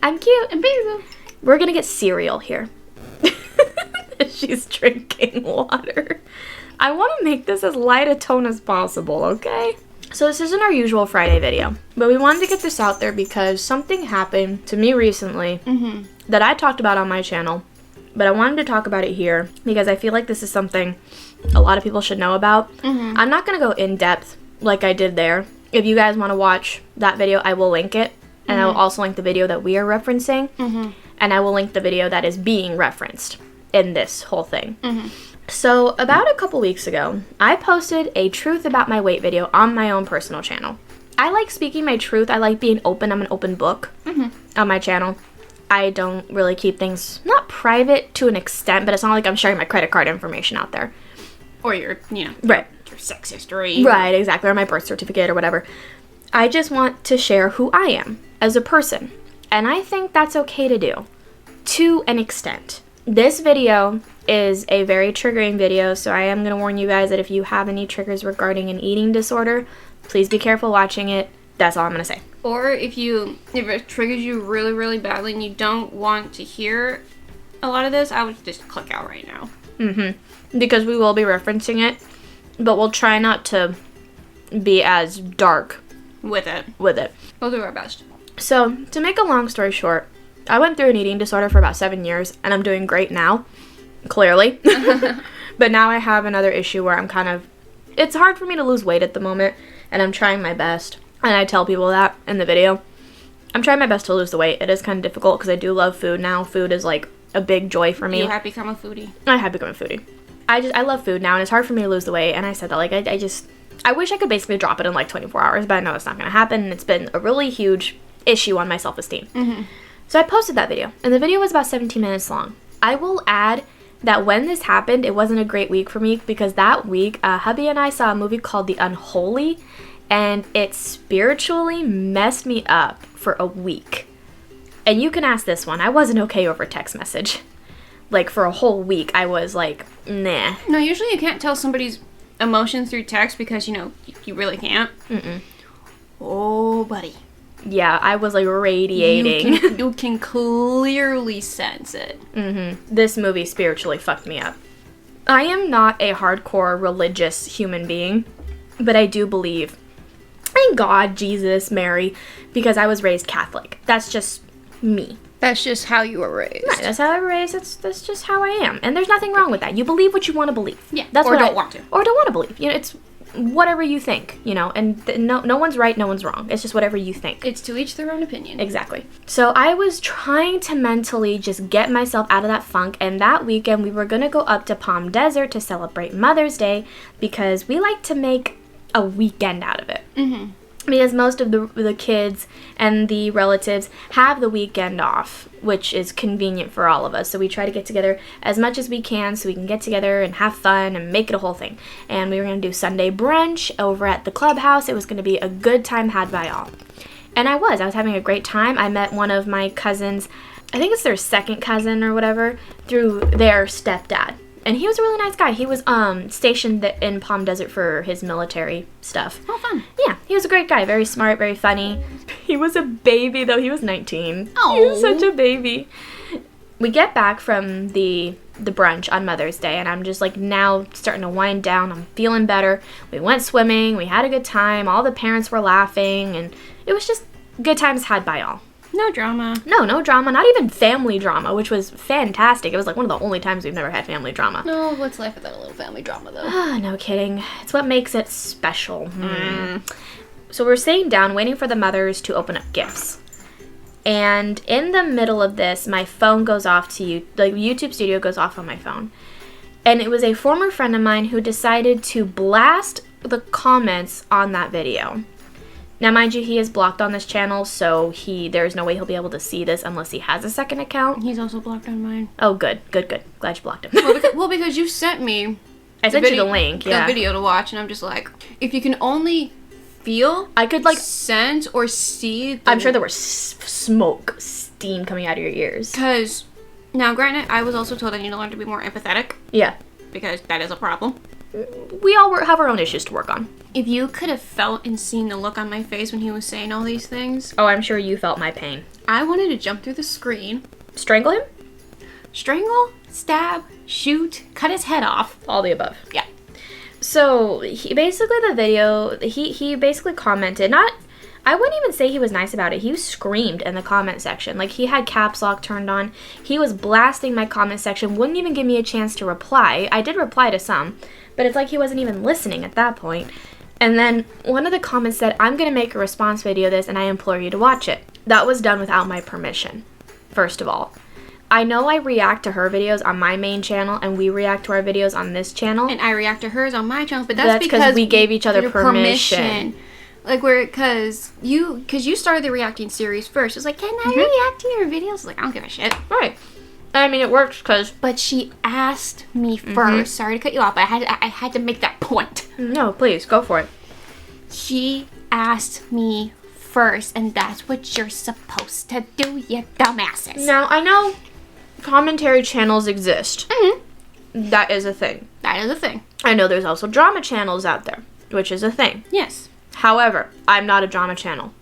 I'm cute and beautiful. We're gonna get cereal here. She's drinking water. I want to make this as light a tone as possible, okay? So this isn't our usual Friday video, but we wanted to get this out there because something happened to me recently that I talked about on my channel, but I wanted to talk about it here because I feel like this is something a lot of people should know about. I'm not going to go in depth like I did there. If you guys want to watch that video, I will link it, and I will also link the video that we are referencing, and I will link the video that is being referenced in this whole thing. So about a couple weeks ago, I posted a truth about my weight video on my own personal channel. I like speaking my truth. I like being open. I'm an open book on my channel. I don't really keep things, not private to an extent, but it's not like I'm sharing my credit card information out there. Or your, right. Your sex history. Right, exactly, or my birth certificate or whatever. I just want to share who I am as a person. And I think that's okay to do, to an extent. This video is a very triggering video, so I am going to warn you guys that if you have any triggers regarding an eating disorder, please be careful watching it. That's all I'm going to say. Or if it triggers you really, really badly and you don't want to hear a lot of this, I would just click out right now. Because we will be referencing it, but we'll try not to be as dark with it. We'll do our best. So, to make a long story short, I went through an eating disorder for about 7 years, and I'm doing great now, clearly. But now I have another issue where I'm it's hard for me to lose weight at the moment, and I'm trying my best. And I tell people that in the video. I'm trying my best to lose the weight. It is kind of difficult because I do love food now. Food is like a big joy for me. You have become a foodie. I have become a foodie. I love food now, and it's hard for me to lose the weight. And I said that, like, I wish I could basically drop it in like 24 hours, but I know it's not going to happen. And it's been a really huge issue on my self-esteem. So I posted that video, and the video was about 17 minutes long. I will add that when this happened, it wasn't a great week for me because that week, hubby and I saw a movie called The Unholy, and it spiritually messed me up for a week. And you can ask this one. I wasn't okay over text message. Like, for a whole week, I was like, nah. No, usually you can't tell somebody's emotions through text because, you really can't. Oh, buddy. Yeah, I was like radiating. You can clearly sense it. This movie spiritually fucked me up. I am not a hardcore religious human being, but I do believe in God, Jesus, Mary, because I was raised Catholic. That's just me. That's just how you were raised. Right, that's how I was raised. That's just how I am. And there's nothing wrong with that. You believe what you want to believe. Yeah, that's or don't want to. Or don't want to believe. It's whatever you think, and no one's right, no one's wrong. It's just whatever you think. It's to each their own opinion. Exactly. So I was trying to mentally just get myself out of that funk, and that weekend we were going to go up to Palm Desert to celebrate Mother's Day because we like to make a weekend out of it. Because most of the kids and the relatives have the weekend off, which is convenient for all of us. So we try to get together as much as we can so we can get together and have fun and make it a whole thing. And we were going to do Sunday brunch over at the clubhouse. It was going to be a good time had by all. And I was having a great time. I met one of my cousins, I think it's their second cousin or whatever, through their stepdad. And he was a really nice guy. He was stationed in Palm Desert for his military stuff. Oh, fun. Yeah, he was a great guy. Very smart, very funny. He was a baby, though. He was 19. Oh. He was such a baby. We get back from the brunch on Mother's Day, and I'm just, like, now starting to wind down. I'm feeling better. We went swimming. We had a good time. All the parents were laughing, and it was just good times had by all. No drama. No drama. Not even family drama, which was fantastic. It was like one of the only times we've never had family drama. No, what's life without a little family drama, though? No kidding. It's what makes it special. So we're sitting down waiting for the mothers to open up gifts. And in the middle of this, my phone goes off to you. The YouTube Studio goes off on my phone. And it was a former friend of mine who decided to blast the comments on that video. Now, mind you, he is blocked on this channel, so there's no way he'll be able to see this unless he has a second account. He's also blocked on mine. Oh, good. Glad you blocked him. Because you sent me... I sent you the link, yeah. The video to watch, and I'm just like, if you can only feel... I could, sense or see... I'm sure there was smoke, steam coming out of your ears. Because, now, granted, I was also told I need to learn to be more empathetic. Yeah. Because that is a problem. We all have our own issues to work on. If you could have felt and seen the look on my face when he was saying all these things. Oh, I'm sure you felt my pain. I wanted to jump through the screen, Strangle him? strangle, stab, shoot, cut his head off. All the above. Yeah. So he basically he basically commented, not, I wouldn't even say he was nice about it. He screamed in the comment section. Like, he had caps lock turned on. He was blasting my comment section, wouldn't even give me a chance to reply. I did reply to some, but it's like he wasn't even listening at that point. And then one of the comments said, I'm going to make a response video of this and I implore you to watch it. That was done without my permission, first of all. I know I react to her videos on my main channel and we react to our videos on this channel. And I react to hers on my channel, but that's because we gave each other permission. Like, because you started the reacting series first. It was like, can I react to your videos? Like, I don't give a shit. Right. I mean, it works because... But she asked me first. Sorry to cut you off, but I had to make that point. No, please, go for it. She asked me first, and that's what you're supposed to do, you dumbasses. Now, I know commentary channels exist. That is a thing. That is a thing. I know there's also drama channels out there, which is a thing. Yes. However, I'm not a drama channel.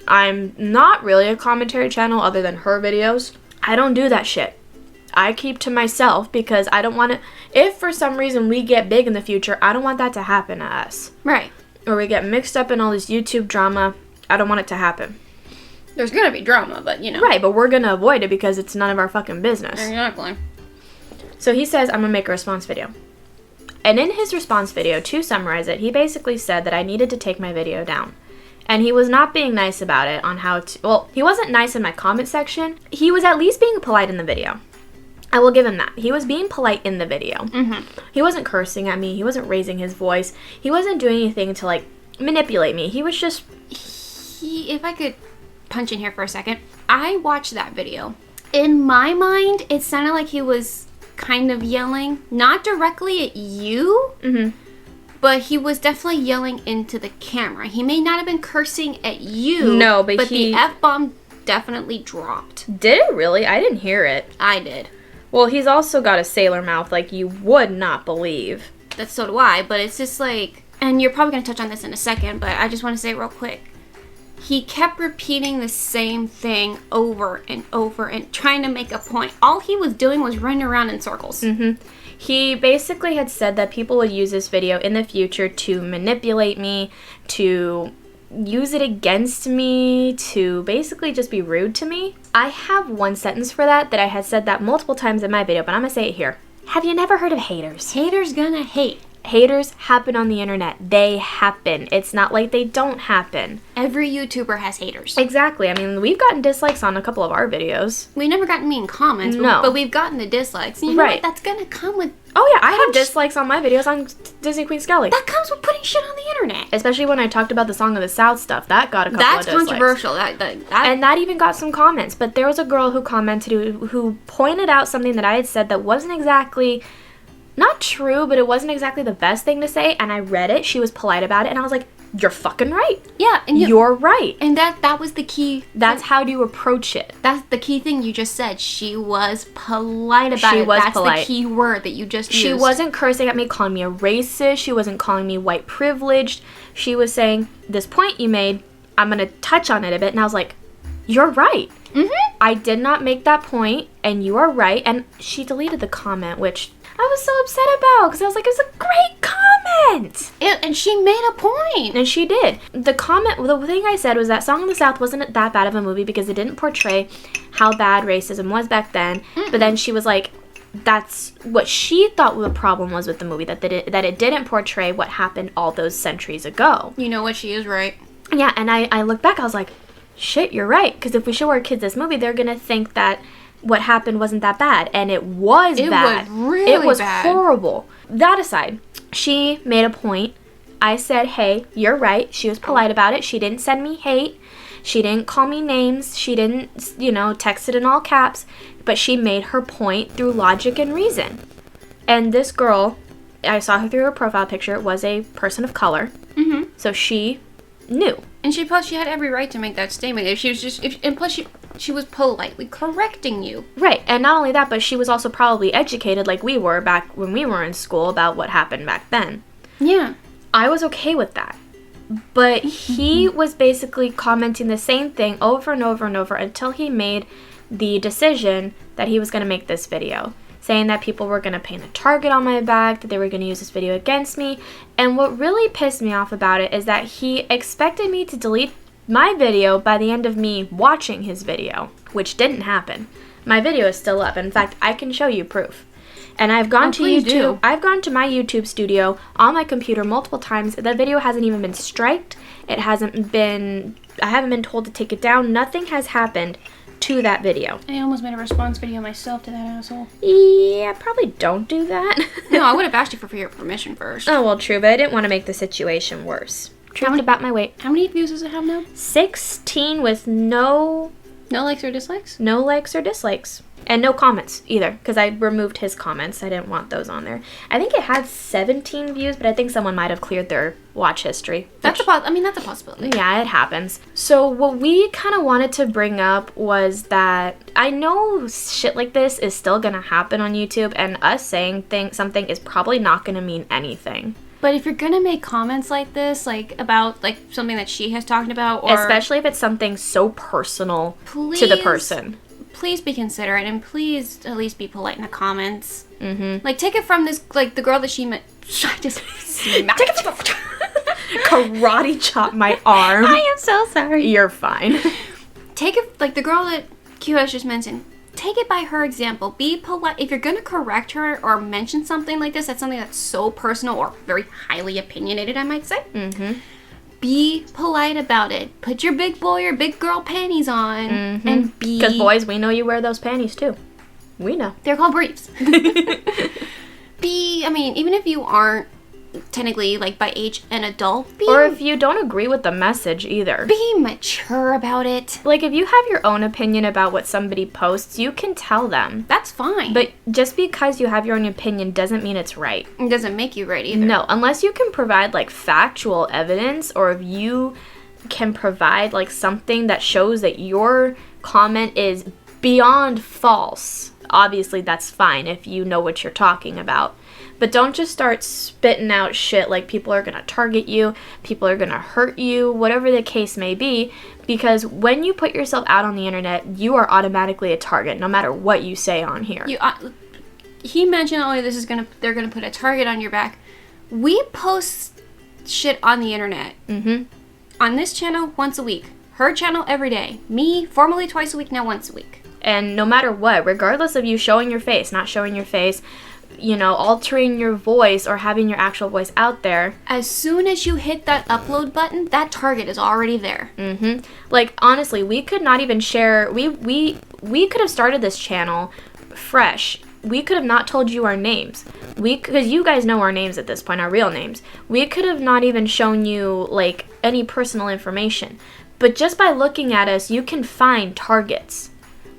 I'm not really a commentary channel other than her videos. I don't do that shit. I keep to myself because I don't want to... If for some reason we get big in the future, I don't want that to happen to us. Right. Or we get mixed up in all this YouTube drama. I don't want it to happen. There's gonna be drama, but you know. Right, but we're gonna avoid it because it's none of our fucking business. Exactly. So he says, I'm gonna make a response video. And in his response video, to summarize it, he basically said that I needed to take my video down. And he was not being nice about it on how to... Well, he wasn't nice in my comment section. He was at least being polite in the video. I will give him that. He was being polite in the video. He wasn't cursing at me. He wasn't raising his voice. He wasn't doing anything to, like, manipulate me. He was just... If I could punch in here for a second. I watched that video. In my mind, it sounded like he was kind of yelling, not directly at you, but he was definitely yelling into the camera. He may not have been cursing at you. No, but the F-bomb definitely dropped. Did it really? I didn't hear it. I did. Well, he's also got a sailor mouth like you would not believe. That's so do I, but it's just like, and you're probably going to touch on this in a second, but I just want to say real quick. He kept repeating the same thing over and over and trying to make a point. All he was doing was running around in circles. He basically had said that people would use this video in the future to manipulate me, to use it against me, to basically just be rude to me. I have one sentence for that I had said that multiple times in my video, but I'm gonna say it here. Have you never heard of haters? Haters gonna hate. Haters happen on the internet. They happen. It's not like they don't happen. Every YouTuber has haters. Exactly. I mean, we've gotten dislikes on a couple of our videos. We've never gotten mean comments, No. but we've gotten the dislikes. And you know what? That's gonna come with... Oh yeah, I have dislikes on my videos on Disney Queen Skelly. That comes with putting shit on the internet. Especially when I talked about the Song of the South stuff. That got a couple of dislikes. That's controversial. And that even got some comments. But there was a girl who commented who pointed out something that I had said that wasn't exactly... Not true, but it wasn't exactly the best thing to say, and I read it. She was polite about it, and I was like, you're fucking right. Yeah. And you're right. And that was the key. That's how do you approach it. That's the key thing you just said. She was polite about it. That's polite. The key word that you just used. She wasn't cursing at me, calling me a racist. She wasn't calling me white privileged. She was saying, this point you made, I'm going to touch on it a bit, and I was like, you're right. I did not make that point, and you are right. And she deleted the comment, which... I was so upset about because I was like, it's a great comment. And she made a point. And she did. The thing I said was that Song of the South wasn't that bad of a movie because it didn't portray how bad racism was back then. But then she was like, that's what she thought the problem was with the movie, that it didn't portray what happened all those centuries ago. You know what? She is right. Yeah, and I look back, I was like, shit, you're right. Because if we show our kids this movie, they're going to think that what happened wasn't that bad, and it was bad. It was really It was bad. horrible. That aside, she made a point. I said, hey, you're right. She was polite about it. She didn't send me hate. She didn't call me names. She didn't, text it in all caps. But she made her point through logic and reason. And this girl, I saw her through her profile picture, was a person of color. So she knew. And she had every right to make that statement. And plus she was politely correcting you. Right, and not only that, but she was also probably educated like we were back when we were in school about what happened back then. Yeah. I was okay with that. But he was basically commenting the same thing over and over and over until he made the decision that he was going to make this video, saying that people were going to paint a target on my back, that they were going to use this video against me. And what really pissed me off about it is that he expected me to delete my video by the end of me watching his video, which didn't happen. My video is still up. In fact, I can show you proof. And I've gone to YouTube. Do. I've gone to my YouTube studio on my computer multiple times. The video hasn't even been striked. I haven't been told to take it down. Nothing has happened to that video. I almost made a response video myself to that asshole. Yeah, probably don't do that. No, I would have asked you for your permission first. Oh, well, true, but I didn't want to make the situation worse. Tripped about my weight. How many views does it have now? 16 with no likes or dislikes? No likes or dislikes. And no comments either, because I removed his comments. I didn't want those on there. I think it had 17 views, but I think someone might have cleared their watch history. That's a possibility. Yeah, it happens. So what we kind of wanted to bring up was that I know shit like this is still going to happen on YouTube, and us saying something is probably not going to mean anything. But if you're gonna make comments like this, like about like something that she has talked about, or especially if it's something so personal to the person, please be considerate and please at least be polite in the comments. Mm-hmm. Like, take it from this, like the girl that she met. I just smacked. Karate chop my arm. I am so sorry. You're fine. Take it like the girl that Q has just mentioned. Take it by her example. Be polite. If you're going to correct her or mention something like this, that's something that's so personal or very highly opinionated, I might say. Mm-hmm. Be polite about it. Put your big boy or big girl panties on. Mm-hmm. And be... Because boys, we know you wear those panties too. We know. They're called briefs. Even if you aren't technically, like, by age an adult, or if you don't agree with the message either, be mature about it. Like, if you have your own opinion about what somebody posts, you can tell them. That's fine. But just because you have your own opinion doesn't mean it's right. It doesn't make you right either. No, unless you can provide, like, factual evidence, or if you can provide, like, something that shows that your comment is beyond false. Obviously, that's fine if you know what you're talking about. But don't just start spitting out shit like people are going to target you, people are going to hurt you, whatever the case may be, because when you put yourself out on the internet, you are automatically a target, no matter what you say on here. He mentioned, they're going to put a target on your back. We post shit on the internet. Mm-hmm. On this channel, once a week. Her channel, every day. Me, formerly twice a week, now once a week. And no matter what, regardless of you showing your face, not showing your face, altering your voice or having your actual voice out there. As soon as you hit that upload button, that target is already there. Mm-hmm. Like, honestly, we could not even share, we could have started this channel fresh. We could have not told you our names. Because you guys know our names at this point, our real names. We could have not even shown you, like, any personal information. But just by looking at us, you can find targets.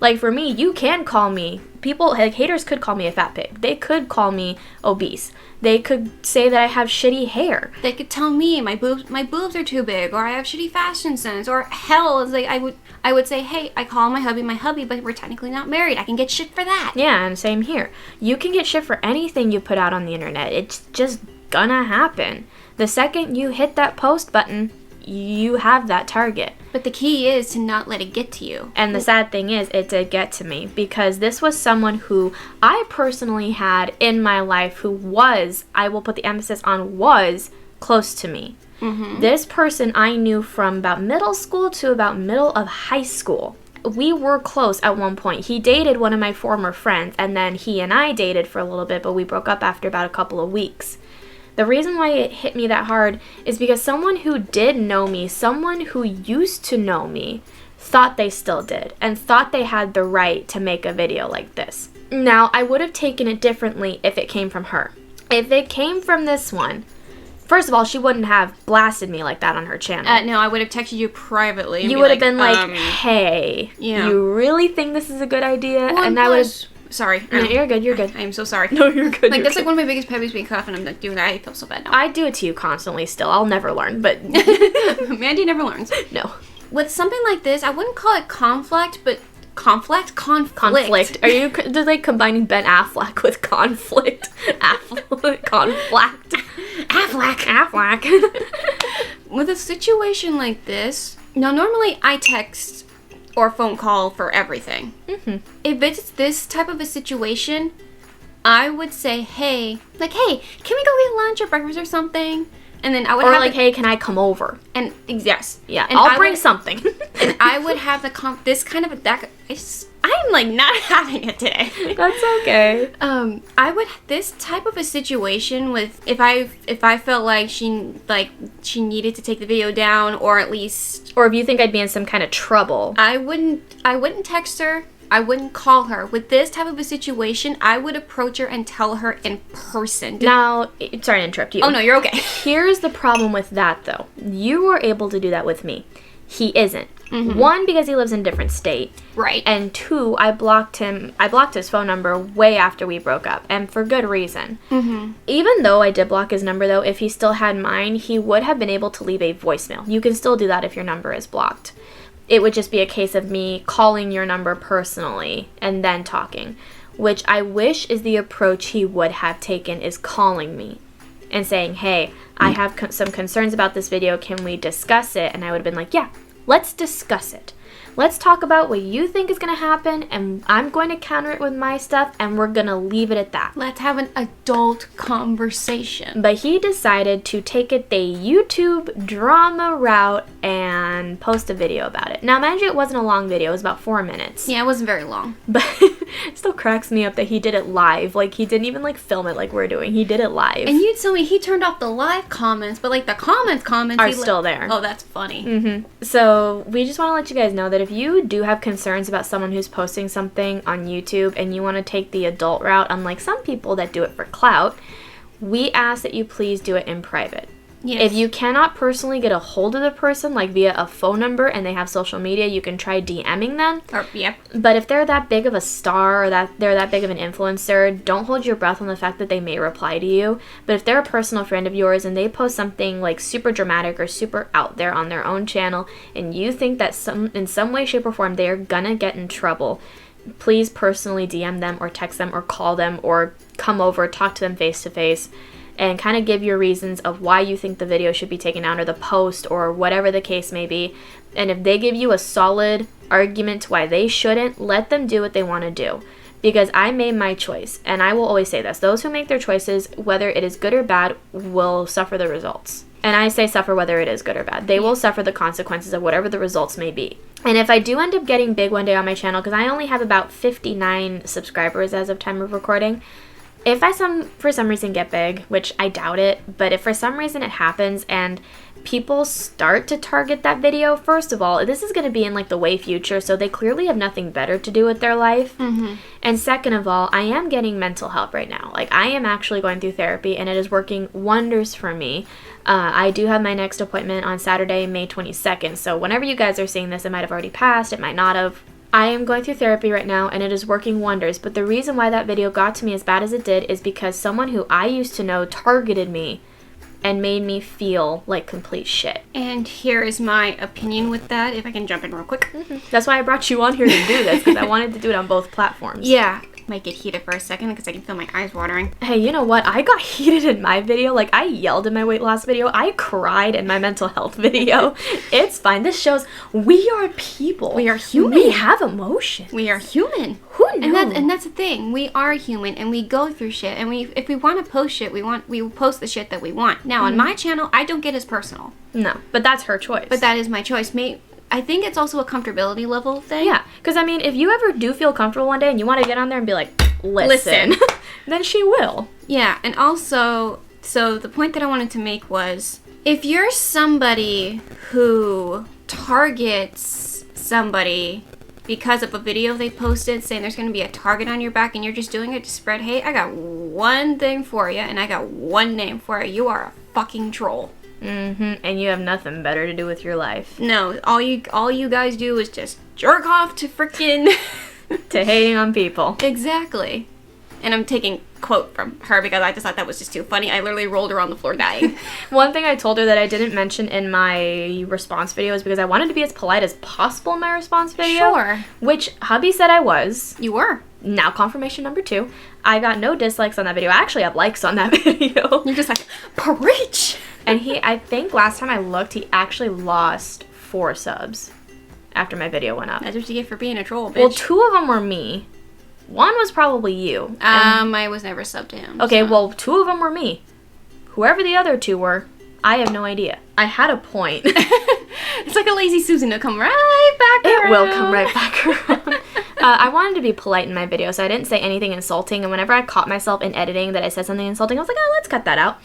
Like, for me, you can call me, haters could call me a fat pig. They could call me obese. They could say that I have shitty hair. They could tell me my boobs are too big, or I have shitty fashion sense, or hell, it's like I would say, hey, I call my hubby, but we're technically not married. I can get shit for that. Yeah, and same here. You can get shit for anything you put out on the internet. It's just gonna happen. The second you hit that post button, you have that target. But the key is to not let it get to you. And the sad thing is, it did get to me, because this was someone who I personally had in my life who was, I will put the emphasis on was, close to me. Mm-hmm. This person I knew from about middle school to about middle of high school. We were close at one point. He dated one of my former friends, and then he and I dated for a little bit, but we broke up after about a couple of weeks. The reason why it hit me that hard is because someone who did know me, someone who used to know me, thought they still did and thought they had the right to make a video like this. Now, I would have taken it differently if it came from her. If it came from this one, first of all, she wouldn't have blasted me like that on her channel. No, I would have texted you privately. You would have been like, hey, you really think this is a good idea? Well, and I would have... Sorry. No, you're good, you're good. I am so sorry. No, you're good. Like, that's like one of my biggest pet peeves, being cuffed, and I'm like doing that. I feel so bad now. I do it to you constantly still. I'll never learn, but... Mandy never learns. No. With something like this, I wouldn't call it conflict, but... Conflict? Are you like combining Ben Affleck with conflict? Affleck. Affleck. with a situation like this, now normally I text or phone call for everything. Mm-hmm. If it's this type of a situation, I would say, hey, can we go get lunch or breakfast or something? And then I would Or hey, can I come over? And yes. Yeah, and I'll bring something. And I would have I'm like not having it today. That's okay. I would this type of a situation with if I felt like she needed to take the video down, or at least, or if you think I'd be in some kind of trouble, I wouldn't text her. I wouldn't call her. With this type of a situation, I would approach her and tell her in person. Now, sorry to interrupt you. Oh, no, you're okay. Here's the problem with that, though. You were able to do that with me. He isn't. Mm-hmm. 1, because he lives in a different state. Right. And 2, I blocked his phone number way after we broke up, and for good reason. Mm-hmm. Even though I did block his number, though, if he still had mine, he would have been able to leave a voicemail. You can still do that if your number is blocked. It would just be a case of me calling your number personally and then talking, which I wish is the approach he would have taken, is calling me and saying, hey, I have some concerns about this video. Can we discuss it? And I would have been like, yeah, let's discuss it. Let's talk about what you think is going to happen, and I'm going to counter it with my stuff, and we're going to leave it at that. Let's have an adult conversation. But he decided to take it the YouTube drama route and post a video about it. Now, mind you, it wasn't a long video. It was about 4 minutes. Yeah, it wasn't very long. But it still cracks me up that he did it live. Like, he didn't even, film it like we're doing. He did it live. And you tell me he turned off the live comments, but, the comments are still there. Oh, that's funny. Mm-hmm. So, we just want to let you guys know that if you do have concerns about someone who's posting something on YouTube and you want to take the adult route, unlike some people that do it for clout, we ask that you please do it in private. Yes. If you cannot personally get a hold of the person, via a phone number, and they have social media, you can try DMing them. Yep. But if they're that big of a star, or that they're that big of an influencer, don't hold your breath on the fact that they may reply to you. But if they're a personal friend of yours and they post something super dramatic or super out there on their own channel, and you think that in some way, shape, or form they are gonna get in trouble, please personally DM them or text them or call them or come over, talk to them face to face, and kind of give your reasons of why you think the video should be taken down, or the post, or whatever the case may be. And if they give you a solid argument to why they shouldn't, let them do what they want to do. Because I made my choice, and I will always say this: those who make their choices, whether it is good or bad, will suffer the results. And I say suffer whether it is good or bad. They will suffer the consequences of whatever the results may be. And if I do end up getting big one day on my channel, because I only have about 59 subscribers as of time of recording, if I for some reason get big, which I doubt it, but if for some reason it happens and people start to target that video, first of all, this is going to be in the way future, so they clearly have nothing better to do with their life. Mm-hmm. And second of all, I am getting mental help right now. I am actually going through therapy, and it is working wonders for me. I do have my next appointment on Saturday, May 22nd, so whenever you guys are seeing this, it might have already passed, it might not have. I am going through therapy right now, and it is working wonders, but the reason why that video got to me as bad as it did is because someone who I used to know targeted me and made me feel like complete shit. And here is my opinion with that, if I can jump in real quick. Mm-hmm. That's why I brought you on here to do this, because I wanted to do it on both platforms. Yeah. Might get heated for a second because I can feel my eyes watering. Hey, you know what? I got heated in my video. I yelled in my weight loss video. I cried in my mental health video. It's fine. This shows we are people. We are human. We have emotions. We are human. Who knew? And that's the thing. We are human, and we go through shit. And if we want to post shit, we will post the shit that we want. Now, on my channel, I don't get as personal. No, but that's her choice. But that is my choice. I think it's also a comfortability level thing. Yeah, because if you ever do feel comfortable one day and you want to get on there and be like, listen. Then she will. Yeah, and also, so the point that I wanted to make was, if you're somebody who targets somebody because of a video they posted saying there's going to be a target on your back and you're just doing it to spread hate, I got one thing for you, and I got one name for you. You are a fucking troll. Mm-hmm. And you have nothing better to do with your life. No, all you guys do is just jerk off to frickin' to hating on people. Exactly. And I'm taking quote from her because I just thought that was just too funny. I literally rolled her on the floor dying. One thing I told her that I didn't mention in my response video is because I wanted to be as polite as possible in my response video. Sure. Which hubby said I was. You were. Now confirmation number 2. I got no dislikes on that video. I actually have likes on that video. You're just like, preach! And I think last time I looked, he actually lost 4 subs after my video went up. That's what you get for being a troll, bitch. Well, 2 of them were me. 1 was probably you. I was never subbed to him. Okay, so. well, 2 of them were me. Whoever the other 2 were, I have no idea. I had a point. It's like a lazy Susan to come right back around. It will come right back around. I wanted to be polite in my video, so I didn't say anything insulting. And whenever I caught myself in editing that I said something insulting, I was like, oh, let's cut that out.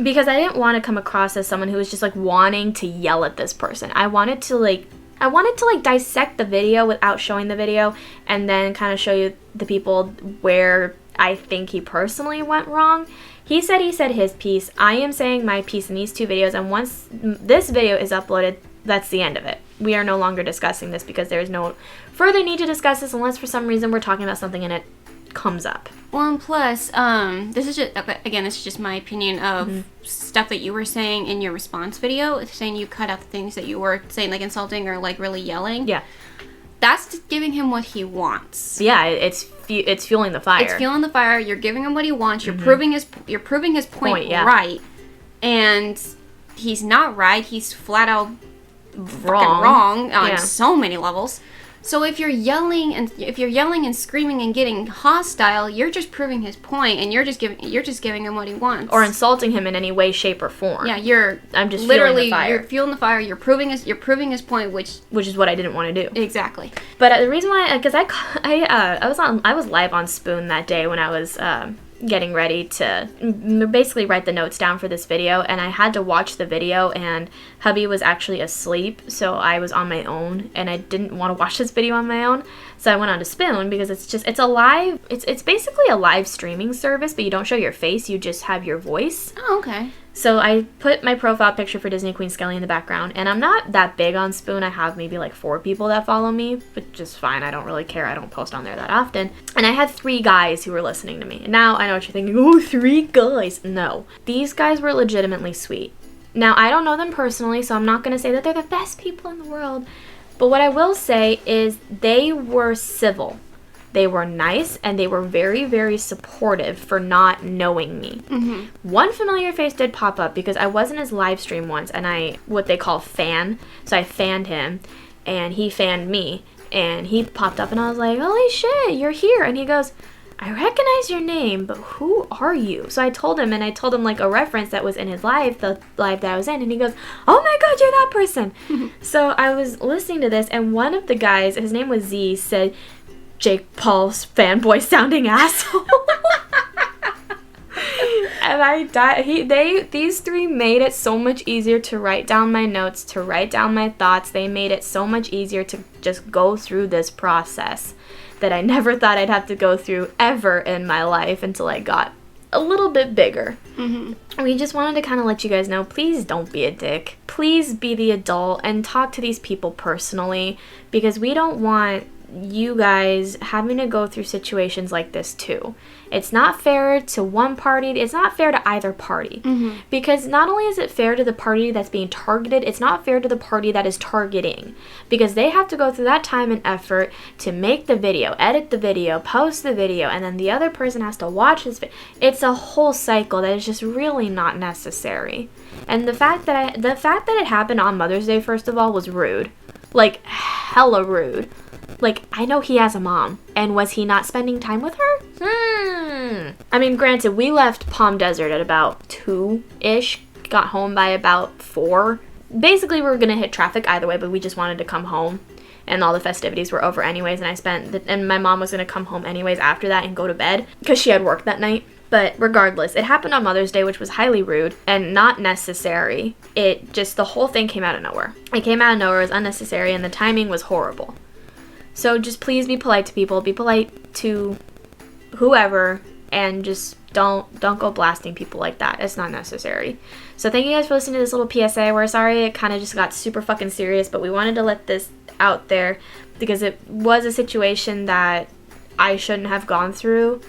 Because I didn't want to come across as someone who was just, like, wanting to yell at this person. I wanted to dissect the video without showing the video and then kind of show you the people where I think he personally went wrong. He said his piece. I am saying my piece in these 2 videos, and once this video is uploaded, that's the end of it. We are no longer discussing this because there is no further need to discuss this unless for some reason we're talking about something and it comes up. Well, and plus, this is just my opinion of stuff that you were saying in your response video, saying you cut out the things that you were saying, like insulting or like really yelling. Yeah. That's giving him what he wants. Yeah, it's fueling the fire. It's fueling the fire. You're giving him what he wants. You're proving his point yeah. right, and he's not right. He's flat out wrong on so many levels. So if you're yelling and screaming and getting hostile, you're just proving his point, and you're just giving him what he wants, or insulting him in any way, shape, or form. Yeah, I'm just literally fueling the fire. You're fueling the fire. You're proving his point, which is what I didn't want to do. Exactly. But the reason why, because I was live on Spoon that day when I was getting ready to basically write the notes down for this video, and I had to watch the video, and hubby was actually asleep, so I was on my own, and I didn't want to watch this video on my own, so I went on to Spoon because it's basically a live streaming service, but you don't show your face, you just have your voice. Oh, okay. So I put my profile picture for Disney Queen Skelly in the background, and I'm not that big on Spoon. I have maybe like 4 people that follow me, which is fine. I don't really care. I don't post on there that often. And I had 3 guys who were listening to me. And now I know what you're thinking. Oh, 3 guys. No. These guys were legitimately sweet. Now, I don't know them personally, so I'm not going to say that they're the best people in the world. But what I will say is they were civil. They were nice, and they were very, very supportive for not knowing me. Mm-hmm. One familiar face did pop up because I was in his live stream once, and what they call fan. So I fanned him, and he fanned me, and he popped up, and I was like, holy shit, you're here. And he goes, I recognize your name, but who are you? So I told him like a reference that was in his live, the live that I was in, and he goes, oh my god, you're that person. So I was listening to this, and one of the guys, his name was Z, said, Jake Paul's fanboy sounding asshole. And I died. These 3 made it so much easier to write down my notes, to write down my thoughts. They made it so much easier to just go through this process that I never thought I'd have to go through ever in my life until I got a little bit bigger. Mm-hmm. We just wanted to kind of let you guys know, please don't be a dick. Please be the adult and talk to these people personally, because we don't want you guys having to go through situations like this too. It's not fair to one party. It's not fair to either party. Mm-hmm. Because not only is it fair to the party that's being targeted, it's not fair to the party that is targeting. Because they have to go through that time and effort to make the video, edit the video, post the video, and then the other person has to watch this video. It's a whole cycle that is just really not necessary. And the fact that it happened on Mother's Day, first of all, was rude. Like, hella rude. Like, I know he has a mom, and was he not spending time with her? I mean, granted, we left Palm Desert at about 2-ish, got home by about 4. Basically, we were gonna hit traffic either way, but we just wanted to come home, and all the festivities were over anyways, and my mom was gonna come home anyways after that and go to bed, because she had work that night. But regardless, it happened on Mother's Day, which was highly rude and not necessary. The whole thing came out of nowhere. It came out of nowhere, it was unnecessary, and the timing was horrible. So just please be polite to people, be polite to whoever, and just don't go blasting people like that. It's not necessary. So thank you guys for listening to this little PSA. We're sorry it kind of just got super fucking serious, but we wanted to let this out there because it was a situation that I shouldn't have gone through,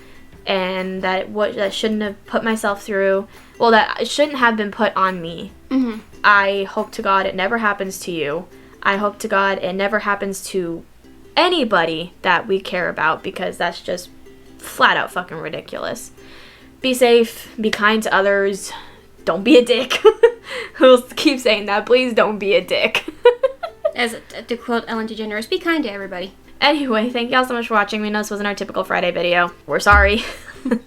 and that shouldn't have put myself through. Well, that it shouldn't have been put on me. Mm-hmm. I hope to God it never happens to you. I hope to God it never happens to anybody that we care about, because that's just flat out fucking ridiculous. Be safe, be kind to others, don't be a dick. We'll keep saying that. Please don't be a dick. As to quote Ellen DeGeneres, be kind to everybody. Anyway, thank y'all so much for watching. We know this wasn't our typical Friday video. We're sorry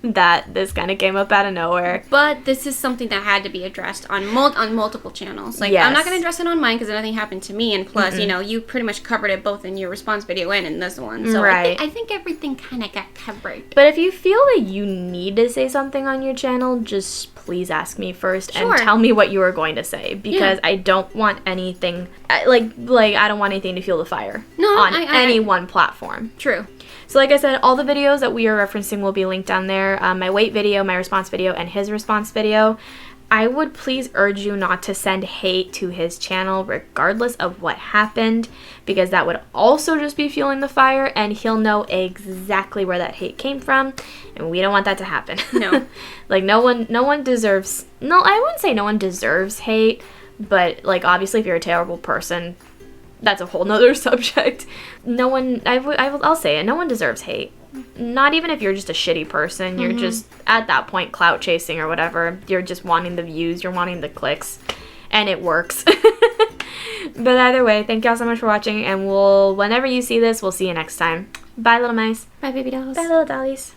that this kind of came up out of nowhere. But this is something that had to be addressed on multiple channels. Like, Yes. I'm not going to address it on mine because nothing happened to me. And plus, you know, you pretty much covered it both in your response video and in this one. So Right. I think everything kind of got covered. But if you feel that you need to say something on your channel, just please ask me first Sure. and tell me what you are going to say, because I don't want anything like I don't want anything to fuel the fire on any one platform. True. So like I said, all the videos that we are referencing will be linked down there. My weight video, my response video, and his response video. I would please urge you not to send hate to his channel regardless of what happened, because that would also just be fueling the fire, and he'll know exactly where that hate came from, and we don't want that to happen. No. Like no one deserves, no, I wouldn't say no one deserves hate, but like obviously if you're a terrible person, that's a whole nother subject. No one, I'll say it, no one deserves hate. Not even if you're just a shitty person. You're just, at that point, clout chasing or whatever. You're just wanting the views. You're wanting the clicks. And it works. But either way, thank y'all so much for watching. And whenever you see this, we'll see you next time. Bye, little mice. Bye, baby dolls. Bye, little dollies.